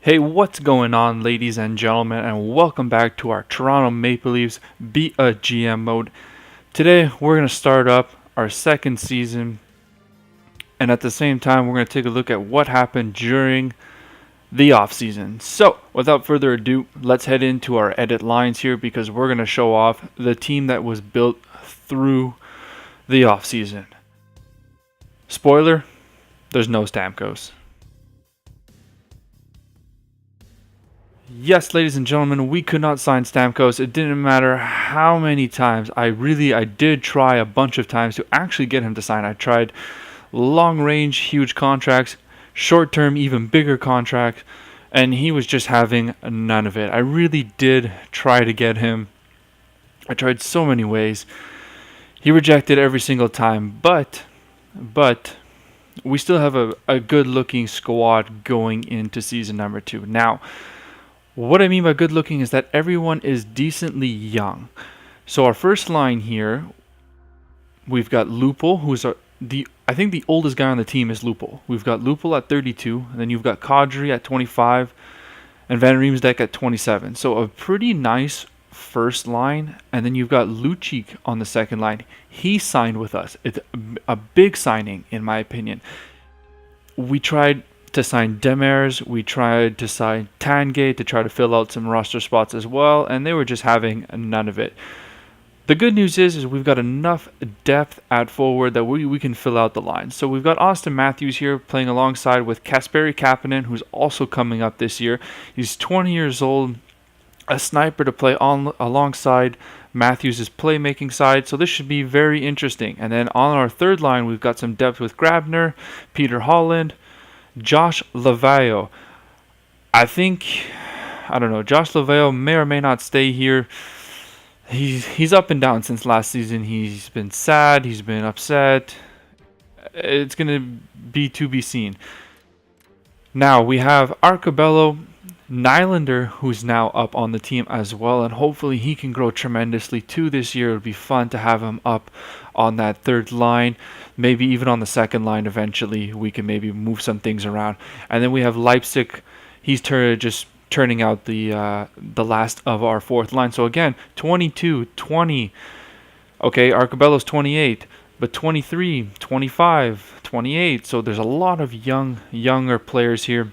Hey, what's going on, ladies and gentlemen, and welcome back to our Toronto Maple Leafs Be a GM mode. Today, we're going to start up our second season, and at the same time, we're going to take a look at what happened during the offseason. So, without further ado, let's head into our edit lines here because we're going to show off the team that was built through the offseason. Spoiler, there's no Stamkos. Yes, ladies and gentlemen, we could not sign Stamkos. It didn't matter how many times. I did try a bunch of times to actually get him to sign. I tried long range, huge contracts, short term, even bigger contracts, and he was just having none of it. I really did try to get him. I tried so many ways. He rejected every single time, but we still have a good looking squad going into season number 2. Now, what I mean by good looking is that everyone is decently young. So our first line here, we've got Lupul, who's I think the oldest guy on the team is Lupul. We've got Lupul at 32, and then you've got Kadri at 25, and Van Riemsdyk at 27. So a pretty nice first line, and then you've got Lucic on the second line. He signed with us. It's a big signing, in my opinion. We tried to sign Demers, we tried to sign Tangay to try to fill out some roster spots as well, and they were just having none of it. The good news is we've got enough depth at forward that we can fill out the line. So we've got Austin Matthews here playing alongside with Kasperi Kapanen, who's also coming up this year. He's 20 years old, a sniper to play on alongside Matthews' playmaking side, so this should be very interesting. And then on our third line, we've got some depth with Grabner, Peter Holland, Josh Lavallo. I don't know. Josh Lavallo may or may not stay here. He's up and down since last season. He's been sad. He's been upset. It's gonna be to be seen. Now we have Arcobello, Nylander, who's now up on the team as well, and hopefully he can grow tremendously too this year. It would be fun to have him up on that third line, maybe even on the second line eventually. We can maybe move some things around. And then we have Leipzig. He's just turning out the last of our fourth line. So again, 22, 20. Okay, Arcobello's 28, but 23, 25, 28. So there's a lot of younger players here.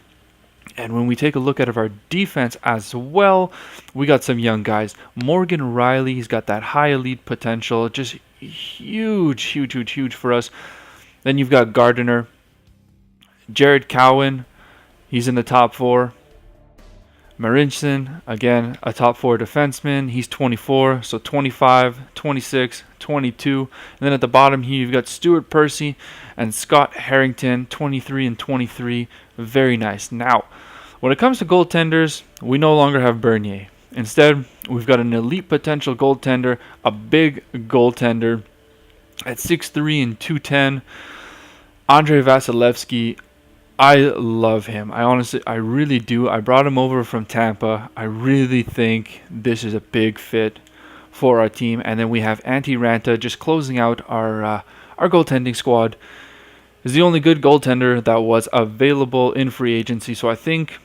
And when we take a look at our defense as well, we got some young guys. Morgan Rielly, he's got that high elite potential. Just huge for us. Then you've got Gardiner. Jared Cowan, he's in the top 4. Marincin, again, a top 4 defenseman. He's 24, so 25, 26, 22. And then at the bottom here, you've got Stuart Percy and Scott Harrington, 23 and 23. Very nice. Now, when it comes to goaltenders, we no longer have Bernier. Instead, we've got an elite potential goaltender, a big goaltender at 6'3 and 210. Andrei Vasilevsky, I love him. I really do. I brought him over from Tampa. I really think this is a big fit for our team. And then we have Antti Ranta just closing out our goaltending squad. Is the only good goaltender that was available in free agency. So I think,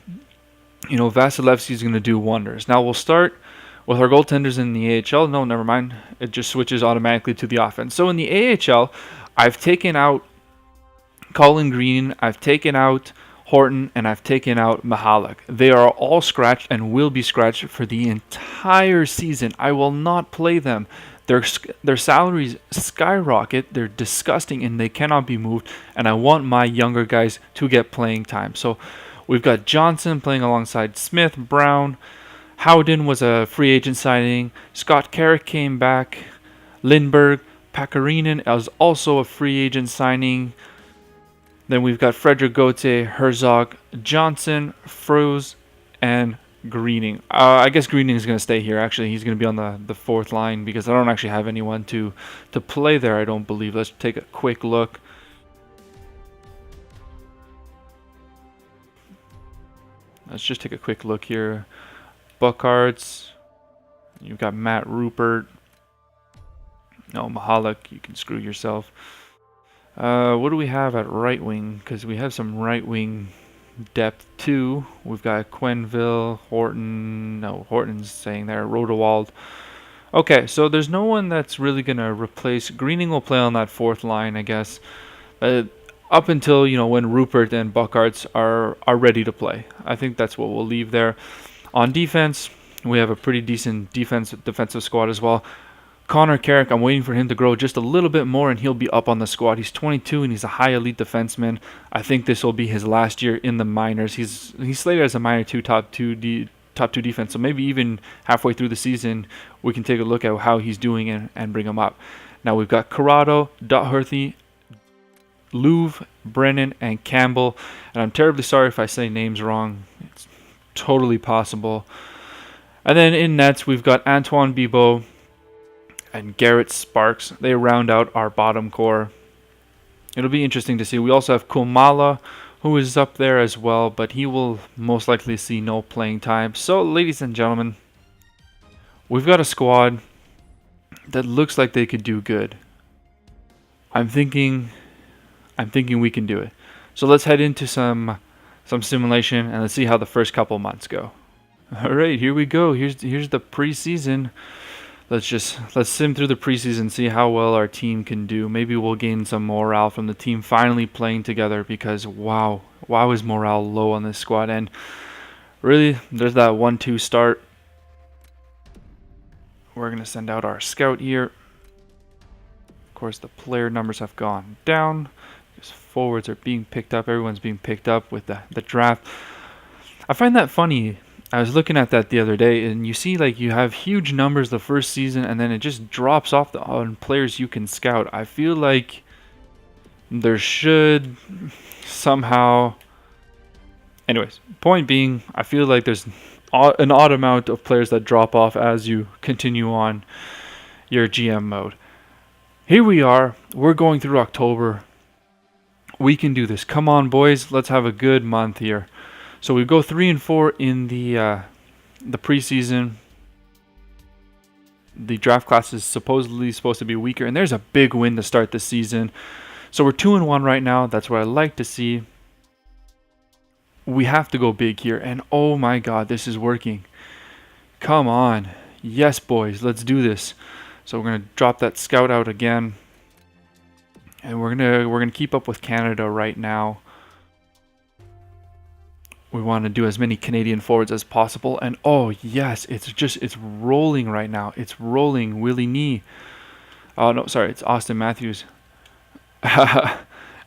Vasilevsky is going to do wonders. Now we'll start with our goaltenders in the AHL. No, never mind. It just switches automatically to the offense. So in the AHL, I've taken out Colin Green, I've taken out Horton, and I've taken out Michalek. They are all scratched and will be scratched for the entire season. I will not play them. Their salaries skyrocket. They're disgusting and they cannot be moved. And I want my younger guys to get playing time. So we've got Johnson playing alongside Smith, Brown. Howden was a free agent signing. Scott Carrick came back. Lindbergh. Pakarinen is also a free agent signing. Then we've got Frederick Gauthier, Herzog, Johnson, Froese, and Greening. I guess Greening is going to stay here. Actually, he's going to be on the fourth line because I don't actually have anyone to play there, I don't believe. Let's take a quick look. Let's just take a quick look here. Buckharts. You've got Matt Rupert. No, Michalek, you can screw yourself. What do we have at right wing? Because we have some right wing depth too. We've got Quenville, Horton. No, Horton's staying there. Rodewald. Okay, so there's no one that's really gonna replace. Greening will play on that fourth line, I guess. Uh, Up until when Rupert and Buckarts are ready to play. I think that's what we'll leave there. On defense, we have a pretty decent defensive squad as well. Connor Carrick, I'm waiting for him to grow just a little bit more and he'll be up on the squad. He's 22 and he's a high elite defenseman. I think this will be his last year in the minors. He's slated as a minor top two defense. So maybe even halfway through the season, we can take a look at how he's doing and bring him up. Now we've got Corrado, Doherty, Louvre, Brennan, and Campbell. And I'm terribly sorry if I say names wrong. It's totally possible. And then in nets, we've got Antoine Bibeau and Garrett Sparks. They round out our bottom core. It'll be interesting to see. We also have Kumala, who is up there as well, but he will most likely see no playing time. So, ladies and gentlemen, we've got a squad that looks like they could do good. I'm thinking we can do it. So let's head into some simulation and let's see how the first couple months go. All right, here we go. Here's the preseason. Let's sim through the preseason, see how well our team can do. Maybe we'll gain some morale from the team finally playing together because wow is morale low on this squad. And really, there's that 1-2 start. We're going to send out our scout here. Of course, the player numbers have gone down. Because forwards are being picked up. Everyone's being picked up with the draft. I find that funny. I was looking at that the other day, and you see like you have huge numbers the first season, and then it just drops off on players you can scout. I feel like there should somehow... Anyways, point being, I feel like there's an odd amount of players that drop off as you continue on your GM mode. Here we are. We're going through October. We can do this. Come on, boys. Let's have a good month here. So we go 3-4 in the preseason. The draft class is supposedly supposed to be weaker, and there's a big win to start the season. So we're 2-1 right now. That's what I like to see. We have to go big here, and oh my God, this is working. Come on, yes, boys, let's do this. So we're gonna drop that scout out again, and we're gonna keep up with Canada right now. We want to do as many Canadian forwards as possible. And oh yes, it's rolling right now. It's rolling. Willie Nee. Oh no, sorry, it's Austin Matthews.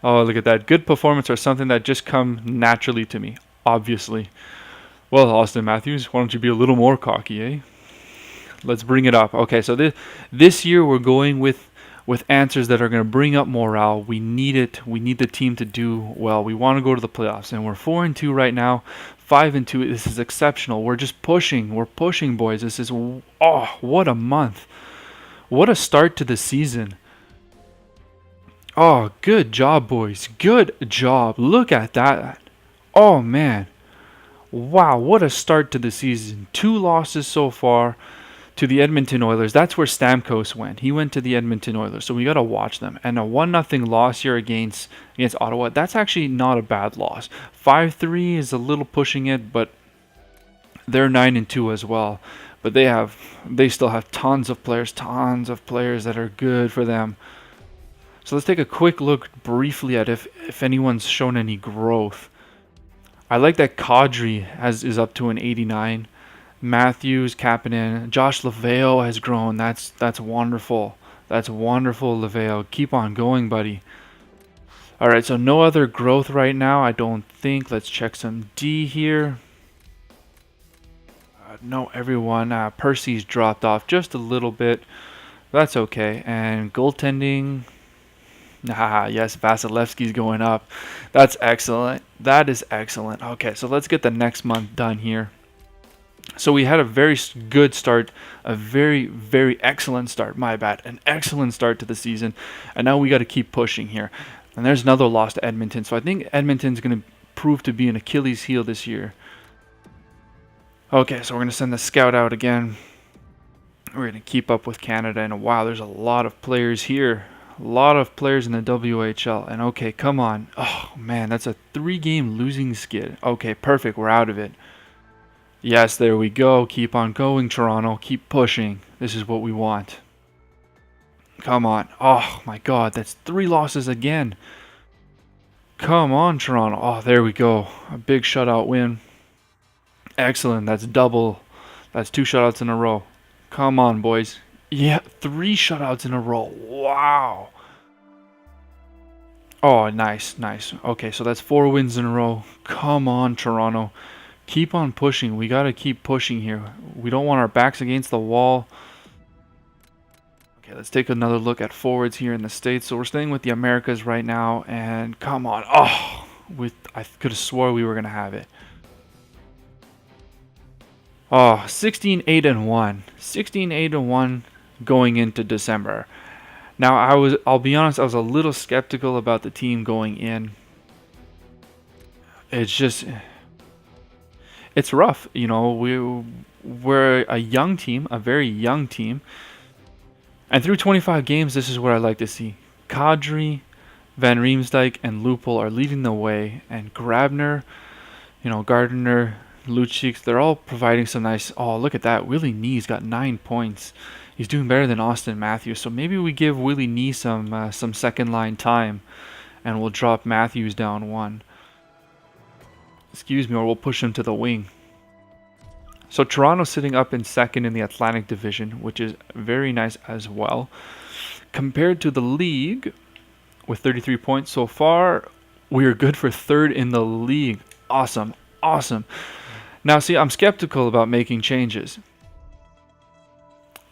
Oh, look at that. Good performance are something that just come naturally to me, obviously. Well, Austin Matthews, why don't you be a little more cocky, eh? Let's bring it up. Okay, so this year we're going with answers that are going to bring up morale. We need it. We need the team to do well. We want to go to the playoffs, and we're 4-2 right now. 5-2. This is exceptional. We're just pushing. We're pushing, boys. This is what a month. What a start to the season. Oh, good job, boys. Good job. Look at that. Oh man. Wow, what a start to the season. 2 losses so far to the Edmonton Oilers. That's where Stamkos went. He went to the Edmonton Oilers, so we got to watch them. And a 1-0 loss here against Ottawa. That's actually not a bad loss. 5-3 is a little pushing it, but they're 9-2 as well. But they still have tons of players that are good for them. So let's take a quick look briefly at if anyone's shown any growth. I like that Kadri is up to an 89. Matthews, Kapanen, Josh Laveo has grown. That's wonderful. That's wonderful, Laveo. Keep on going, buddy. All right, so no other growth right now, I don't think. Let's check some D here. No, everyone. Percy's dropped off just a little bit. That's okay. And goaltending. Yes, Vasilevsky's going up. That's excellent. That is excellent. Okay, so let's get the next month done here. So we had a very good start, a very, very excellent start, my bad, an excellent start to the season, and now we got to keep pushing here. And there's another loss to Edmonton, so I think Edmonton's going to prove to be an Achilles heel this year. Okay, so we're going to send the scout out again. We're going to keep up with Canada, and wow, there's a lot of players here. A lot of players in the WHL. And okay, come on. Oh, man, that's a 3-game losing skid. Okay, perfect. We're out of it. Yes, there we go. Keep on going, Toronto. Keep pushing. This is what we want. Come on. Oh, my God. That's 3 losses again. Come on, Toronto. Oh, there we go. A big shutout win. Excellent. That's double. That's 2 shutouts in a row. Come on, boys. Yeah, 3 shutouts in a row. Wow. Oh, nice, nice. Okay, so that's 4 wins in a row. Come on, Toronto. Keep on pushing. We got to keep pushing here. We don't want our backs against the wall. Okay, let's take another look at forwards here in the States. So we're staying with the Americas right now. And come on. Oh, I could have swore we were going to have it. Oh, 16-8-1. 16-8-1 going into December. Now, I'll be honest, I was a little skeptical about the team going in. It's rough, you know. We're a young team, a very young team. And through 25 games, this is what I like to see. Kadri, Van Riemsdyk, and Lupul are leading the way, and Grabner, Gardner, Lucic, they're all providing some nice... Oh, look at that. Willie Nee's got 9 points. He's doing better than Austin Matthews. So maybe we give Willie Nee some second line time, and we'll drop Matthews down 1. Excuse me, or we'll push him to the wing. So Toronto's sitting up in second in the Atlantic Division, which is very nice as well. Compared to the league, with 33 points so far, we are good for 3rd in the league. Awesome, awesome. Now, see, I'm skeptical about making changes.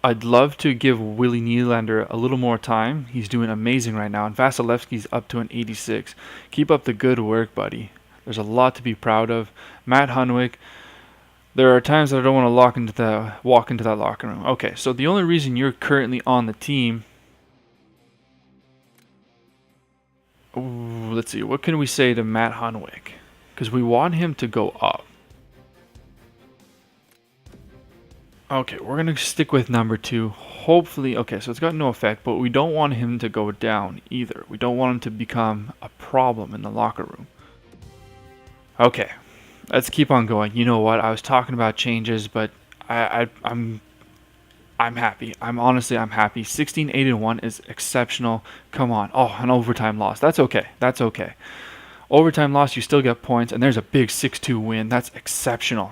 I'd love to give Willie Nylander a little more time. He's doing amazing right now. And Vasilevsky's up to an 86. Keep up the good work, buddy. There's a lot to be proud of. Matt Hunwick, there are times that I don't want to walk into that locker room. Okay, so the only reason you're currently on the team... Ooh, let's see, what can we say to Matt Hunwick? Because we want him to go up. Okay, we're going to stick with number 2. Hopefully, okay, so it's got no effect, but we don't want him to go down either. We don't want him to become a problem in the locker room. Okay, let's keep on going. You know what? I was talking about changes, but I'm happy. I'm happy. 16-8-1 is exceptional. Come on. Oh, an overtime loss. That's okay. That's okay. Overtime loss, you still get points, and there's a big 6-2 win. That's exceptional.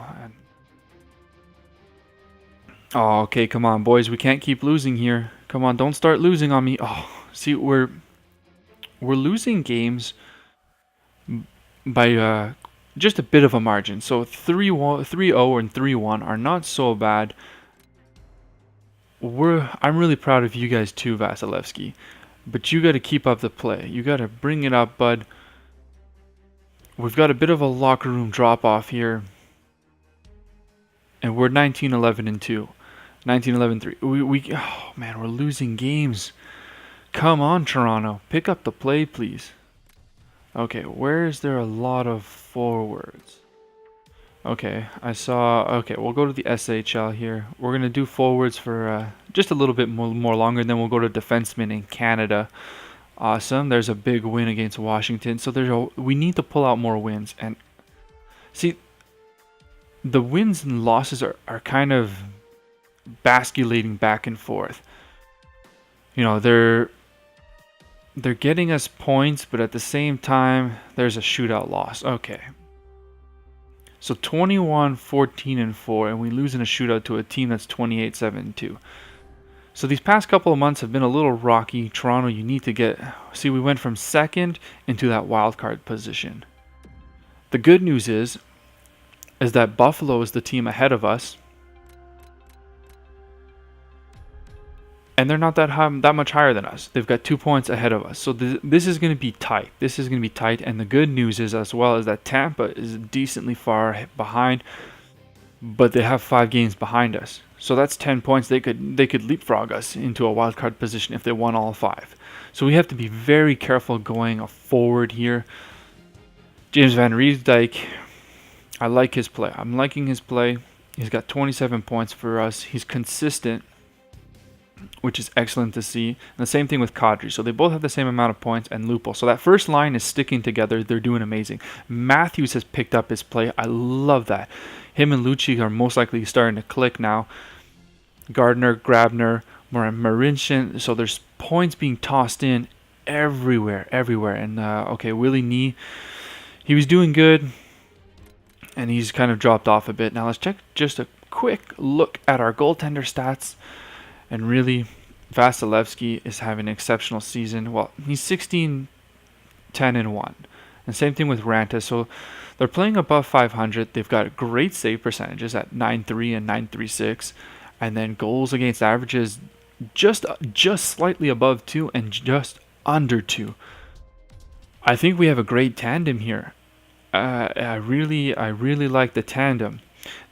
Oh, okay, come on, boys. We can't keep losing here. Come on, don't start losing on me. Oh, see, we're losing games by just a bit of a margin. So 3-0 and 3-1 are not so bad. I'm really proud of you guys too, Vasilevsky. But you got to keep up the play. You got to bring it up, bud. We've got a bit of a locker room drop off here. And we're 19-11-2. 19-11-3. Oh man, we're losing games. Come on, Toronto. Pick up the play, please. Okay, where is there a lot of forwards? Okay, okay, we'll go to the SHL here. We're going to do forwards for just a little bit more longer, and then we'll go to defensemen in Canada. Awesome. There's a big win against Washington. So we need to pull out more wins. And see, the wins and losses are kind of basculating back and forth. You know, they're getting us points, but at the same time, there's a shootout loss. Okay. So 21-14-4, and we lose in a shootout to a team that's 28-7-2. So these past couple of months have been a little rocky. Toronto, you need to see, we went from second into that wild card position. The good news is that Buffalo is the team ahead of us. And they're not that much higher than us. They've got 2 points ahead of us. So this is going to be tight. This is going to be tight. And the good news is as well is that Tampa is decently far behind, but they have 5 games behind us. So that's 10 points. They could leapfrog us into a wild card position if they won all 5. So we have to be very careful going forward here. James Van Riemsdyk, I like his play. I'm liking his play. He's got 27 points for us. He's consistent. which is excellent to see. And the same thing with Kadri. So they both have the same amount of points, and Lupo. So that first line is sticking together. They're doing amazing. Matthews has picked up his play. I love that. Him and Lucic are most likely starting to click now. Gardner, Grabner, Marincin. So there's points being tossed in everywhere. And okay, Willie Nee, he was doing good, and he's kind of dropped off a bit. Now let's check just a quick look at our goaltender stats. And really, Vasilevsky is having an exceptional season. Well, he's 16, 10, and 1. And same thing with Ranta. So they're playing above 500. They've got great save percentages at 9.3 and 9.36. And then goals against averages just slightly above 2 and just under 2. I think we have a great tandem here. I really like the tandem.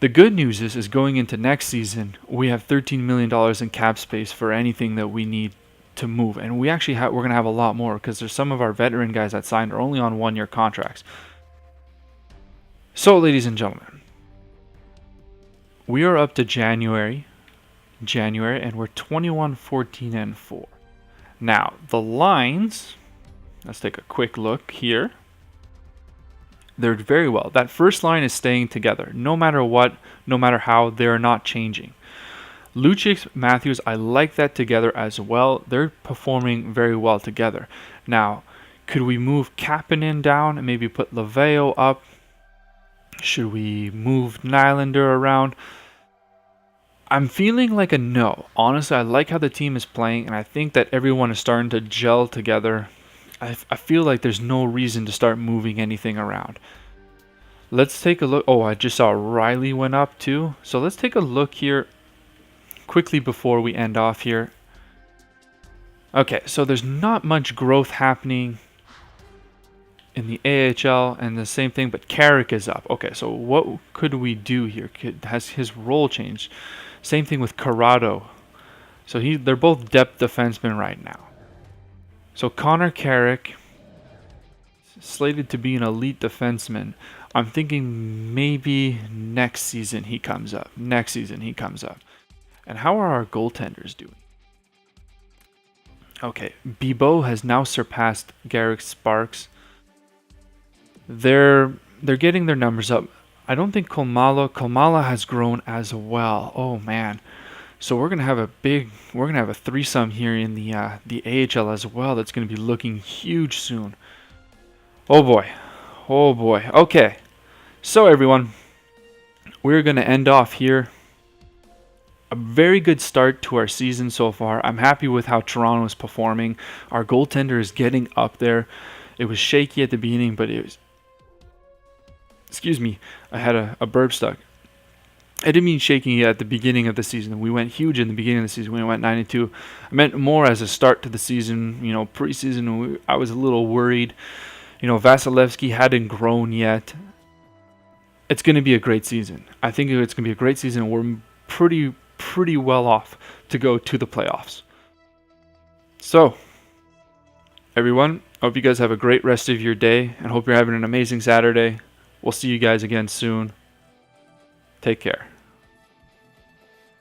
The good news is going into next season, we have $13 million in cap space for anything that we need to move. And we actually we're going to have a lot more because there's some of our veteran guys that signed are only on 1-year contracts. So, ladies and gentlemen, we are up to January, and we're 21, 14, and 4. Now, the lines, let's take a quick look here. They're very well. That first line is staying together. No matter what, no matter how, they're not changing. Lucic, Matthews, I like that together as well. They're performing very well together. Now, could we move Kapanen down and maybe put Laveo up? Should we move Nylander around? I'm feeling like a no. Honestly, I like how the team is playing, and I think that everyone is starting to gel together. I feel like there's no reason to start moving anything around. Let's take a look. Oh, I just saw Riley went up too. So let's take a look here quickly before we end off here. Okay, so there's not much growth happening in the AHL, and the same thing, but Carrick is up. Okay, so what could we do here? Has his role changed? Same thing with Corrado. So they're both depth defensemen right now. So Connor Carrick, slated to be an elite defenseman. I'm thinking maybe next season he comes up. And how are our goaltenders doing? Okay, Bibeau has now surpassed Garrick Sparks. They're getting their numbers up. I don't think Kolmala has grown as well. Oh man. So we're gonna have a threesome here in the AHL as well. That's gonna be looking huge soon. Oh boy. Okay. So everyone, we're gonna end off here. A very good start to our season so far. I'm happy with how Toronto is performing. Our goaltender is getting up there. It was shaky at the beginning, but it was. Excuse me. I had a burp stuck. I didn't mean shaking at the beginning of the season. We went huge in the beginning of the season. We went 9-2. I meant more as a start to the season. Preseason, I was a little worried. Vasilevsky hadn't grown yet. It's going to be a great season. I think it's going to be a great season. We're pretty well off to go to the playoffs. So, everyone, I hope you guys have a great rest of your day and hope you're having an amazing Saturday. We'll see you guys again soon. Take care.